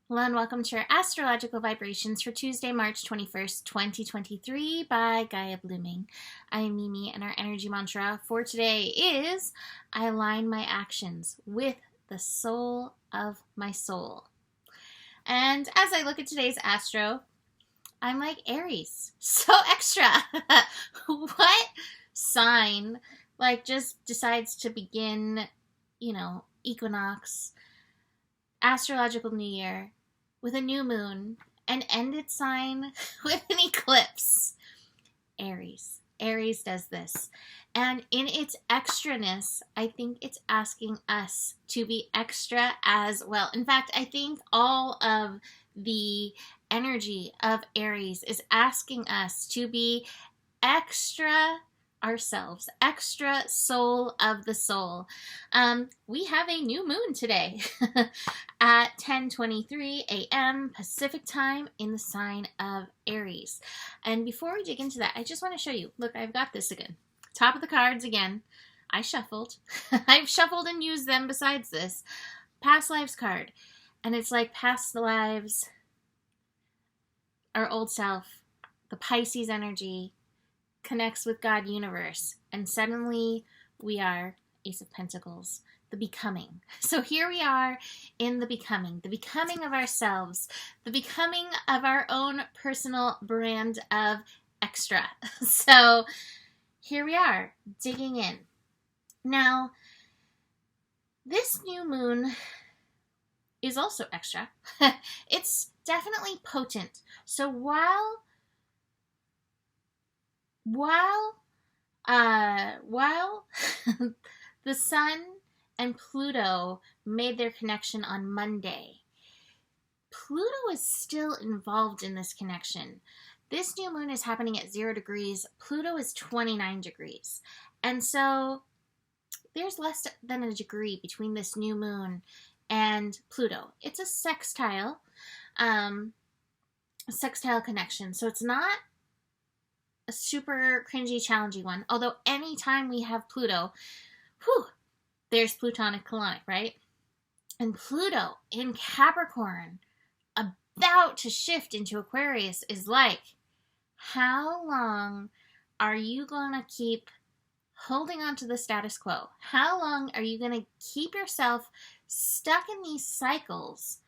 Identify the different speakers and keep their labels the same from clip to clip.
Speaker 1: Hello and welcome to your astrological vibrations for Tuesday, March 21st, 2023 by Gaia Blooming. I am Mimi and our energy mantra for today is I align my actions with the soul of my soul. And as I look at today's astro, I'm like Aries. So extra. What sign just decides to begin, equinox, astrological new year with a new moon and end its sign with an eclipse? Aries. Aries does this. And in its extraness, I think it's asking us to be extra as well. In fact, I think all of the energy of Aries is asking us to be extra ourselves, extra soul of the soul. We have a new moon today at 10:23 a.m. Pacific time in the sign of Aries. And before we dig into that, I just want to show you. Look, I've got this again. Top of the cards again. I shuffled. I've shuffled and used them besides this. Past lives card. And it's like past lives, our old self, the Pisces energy, connects with God universe, and suddenly we are Ace of Pentacles, the becoming. So here we are in the becoming of ourselves, the becoming of our own personal brand of extra. So here we are digging in. Now, this new moon is also extra. It's definitely potent. So while the sun and Pluto made their connection on Monday, Pluto is still involved in this connection. This new moon is happening at 0 degrees. Pluto is 29 degrees. And so there's less than a degree between this new moon and Pluto. It's a sextile connection. So it's not a super cringy, challenging one. Although anytime we have Pluto, there's Plutonic colonic, right? And Pluto in Capricorn, about to shift into Aquarius, is like, how long are you going to keep holding on to the status quo? How long are you going to keep yourself stuck in these cycles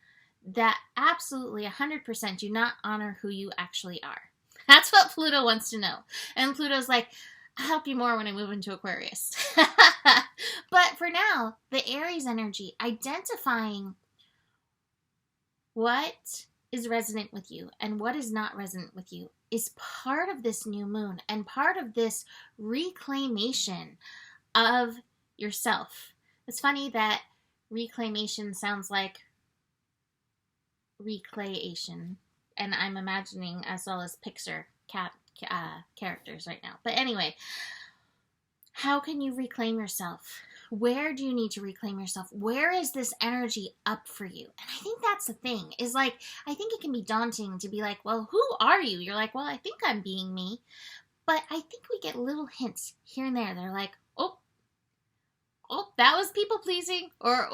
Speaker 1: that absolutely 100% do not honor who you actually are? That's what Pluto wants to know. And Pluto's like, I'll help you more when I move into Aquarius. But for now, the Aries energy, identifying what is resonant with you and what is not resonant with you, is part of this new moon and part of this reclamation of yourself. It's funny that reclamation sounds like recreation, and I'm imagining as well as Pixar characters right now. But anyway, how can you reclaim yourself? Where do you need to reclaim yourself? Where is this energy up for you? And I think that's the thing, is like, I think it can be daunting to be like, well, who are you? You're like, well, I think I'm being me. But I think we get little hints here and there. They're like, oh, that was people pleasing, or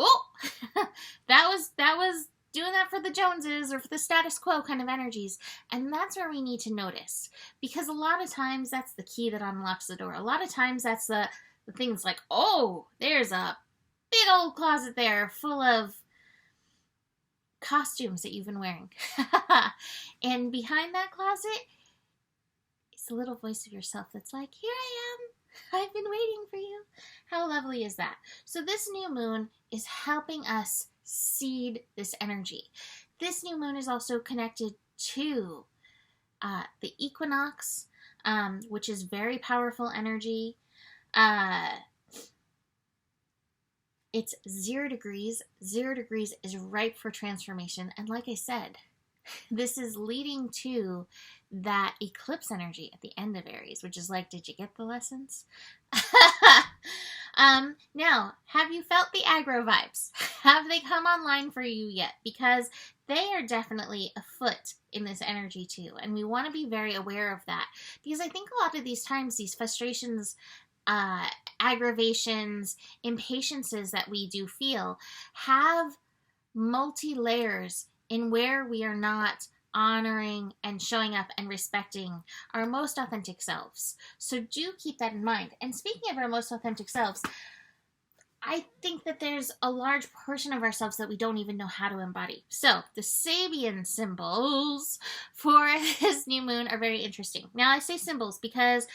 Speaker 1: that was doing that for the Joneses or for the status quo kind of energies. And that's where we need to notice, because a lot of times that's the key that unlocks the door. A lot of times that's the things like, oh, there's a big old closet there full of costumes that you've been wearing. And behind that closet is the little voice of yourself that's like, here I am. I've been waiting for you. How lovely is that? So this new moon is helping us seed this energy. This new moon is also connected to the equinox, which is very powerful energy. It's 0 degrees. 0 degrees is ripe for transformation. And like I said, this is leading to that eclipse energy at the end of Aries, which is like, did you get the lessons? Now, have you felt the aggro vibes? Have they come online for you yet? Because they are definitely afoot in this energy too. And we want to be very aware of that. Because I think a lot of these times, these frustrations, aggravations, impatiences that we do feel have multi-layers in where we are not honoring and showing up and respecting our most authentic selves. So do keep that in mind. And speaking of our most authentic selves, I think that there's a large portion of ourselves that we don't even know how to embody. So the Sabian symbols for this new moon are very interesting. Now I say symbols because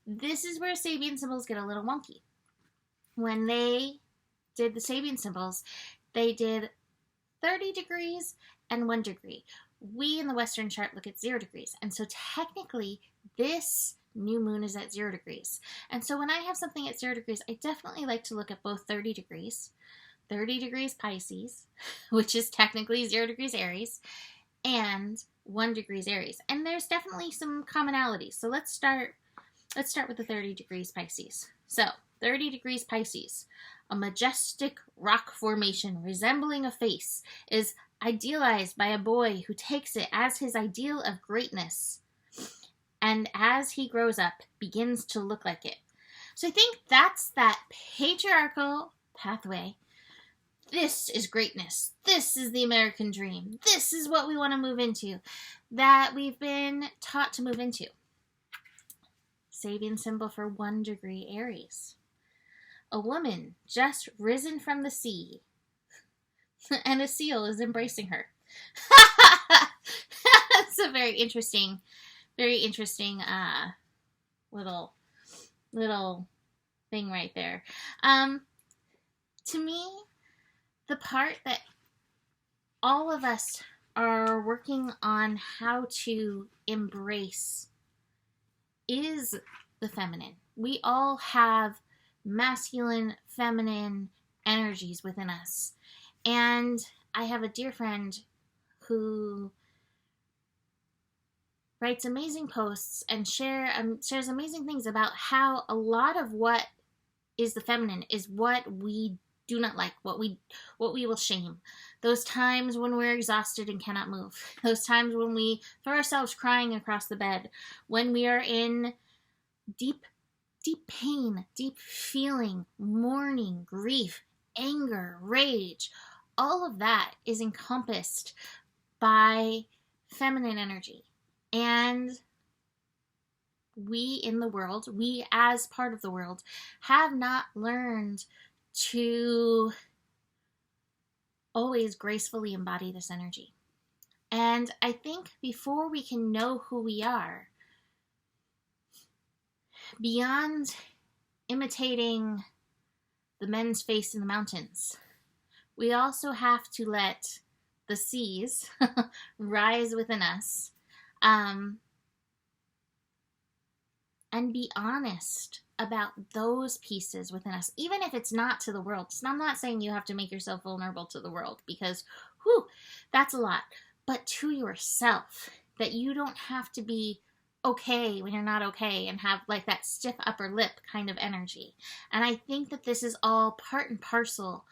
Speaker 1: this is where Sabian symbols get a little wonky. When they did the Sabian symbols, they did 30 degrees and 1 degree. We in the Western chart look at 0 degrees. And so technically this new moon is at 0 degrees. And so when I have something at 0 degrees, I definitely like to look at both 30 degrees Pisces, which is technically 0 degrees Aries, and 1 degrees Aries. And there's definitely some commonalities. So let's start with the 30 degrees Pisces. So 30 degrees Pisces, a majestic rock formation resembling a face, is idealized by a boy who takes it as his ideal of greatness, and as he grows up, begins to look like it. So I think that's that patriarchal pathway. This is greatness. This is the American dream. This is what we want to move into, that we've been taught to move into. Sabian symbol for 1 degree Aries. A woman just risen from the sea, and a seal is embracing her. That's a very interesting little thing right there. To me, the part that all of us are working on how to embrace is the feminine. We all have masculine, feminine energies within us. And I have a dear friend who writes amazing posts and shares amazing things about how a lot of what is the feminine is what we do not like, what we will shame. Those times when we're exhausted and cannot move. Those times when we throw ourselves crying across the bed. When we are in deep pain, deep feeling, mourning, grief, anger, rage. All of that is encompassed by feminine energy. And we in the world, we as part of the world, have not learned to always gracefully embody this energy. And I think before we can know who we are, beyond imitating the men's face in the mountains, we also have to let the seas rise within us, and be honest about those pieces within us, even if it's not to the world. So I'm not saying you have to make yourself vulnerable to the world, because that's a lot, but to yourself, that you don't have to be okay when you're not okay and have like that stiff upper lip kind of energy. And I think that this is all part and parcel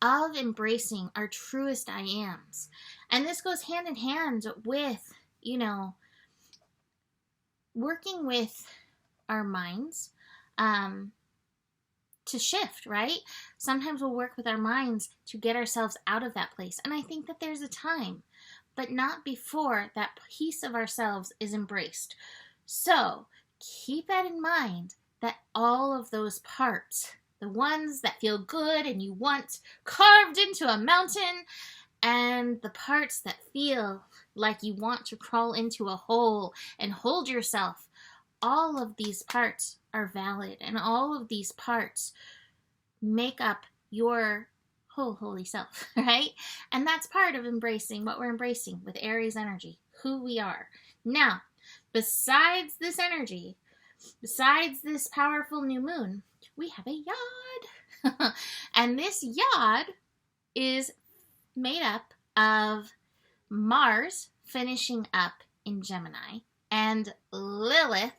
Speaker 1: of embracing our truest I ams. And this goes hand in hand with, working with our minds to shift, right? Sometimes we'll work with our minds to get ourselves out of that place. And I think that there's a time, but not before that piece of ourselves is embraced. So keep that in mind, that all of those parts, the ones that feel good and you want carved into a mountain, and the parts that feel like you want to crawl into a hole and hold yourself, all of these parts are valid, and all of these parts make up your whole holy self, right? And that's part of embracing what we're embracing with Aries energy, who we are. Now, besides this energy, besides this powerful new moon, we have a yod. And this yod is made up of Mars finishing up in Gemini and Lilith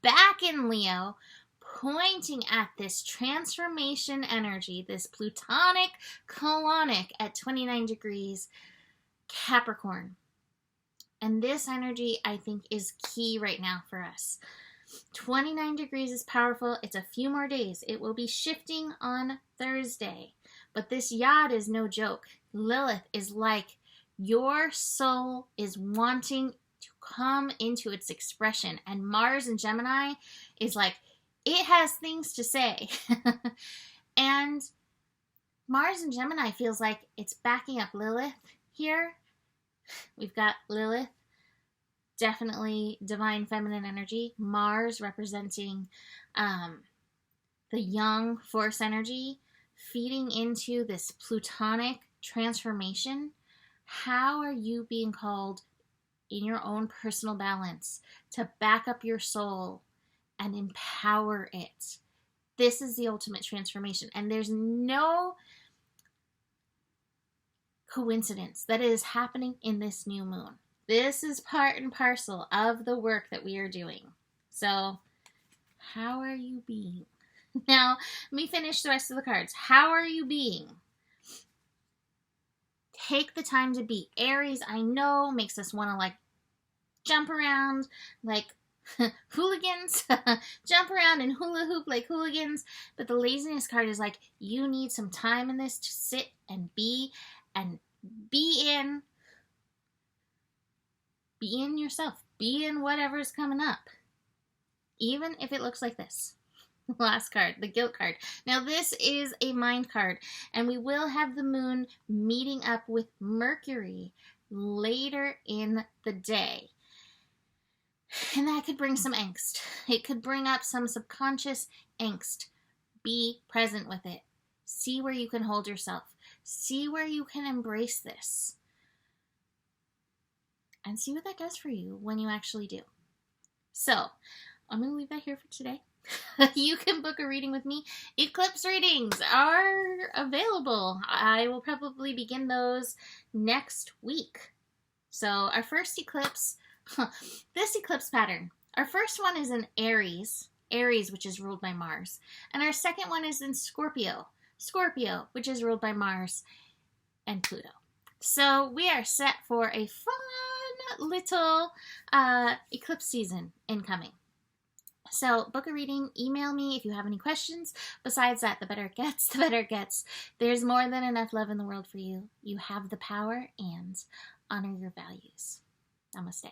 Speaker 1: back in Leo, pointing at this transformation energy, this Plutonic colonic at 29 degrees Capricorn. And this energy, I think, is key right now for us. 29 degrees is powerful. It's a few more days. It will be shifting on Thursday. But this yod is no joke. Lilith is like Your soul is wanting to come into its expression. And Mars in Gemini is like, it has things to say. And Mars in Gemini feels like it's backing up Lilith here. We've got Lilith, definitely divine feminine energy. Mars representing the young force energy, feeding into this plutonic transformation. How are you being called in your own personal balance to back up your soul and empower it? This is the ultimate transformation. And there's no coincidence that it is happening in this new moon. This is part and parcel of the work that we are doing. So, how are you being? Now, let me finish the rest of the cards. How are you being? Take the time to be. Aries, I know, makes us want to like jump around like hooligans. Jump around and hula hoop like hooligans. But the laziness card is like, you need some time in this to sit and be in. Be in yourself. Be in whatever's coming up. Even if it looks like this. Last card, the guilt card. Now this is a mind card, and we will have the moon meeting up with Mercury later in the day. And that could bring some angst. It could bring up some subconscious angst. Be present with it. See where you can hold yourself. See where you can embrace this. And see what that does for you when you actually do. So, I'm going to leave that here for today. You can book a reading with me. Eclipse readings are available. I will probably begin those next week. So our first eclipse, this eclipse pattern, our first one is in Aries, which is ruled by Mars. And our second one is in Scorpio, which is ruled by Mars and Pluto. So we are set for a fun little eclipse season incoming. So book a reading, email me if you have any questions. Besides that, the better it gets, the better it gets. There's more than enough love in the world for you. You have the power, and honor your values. Namaste.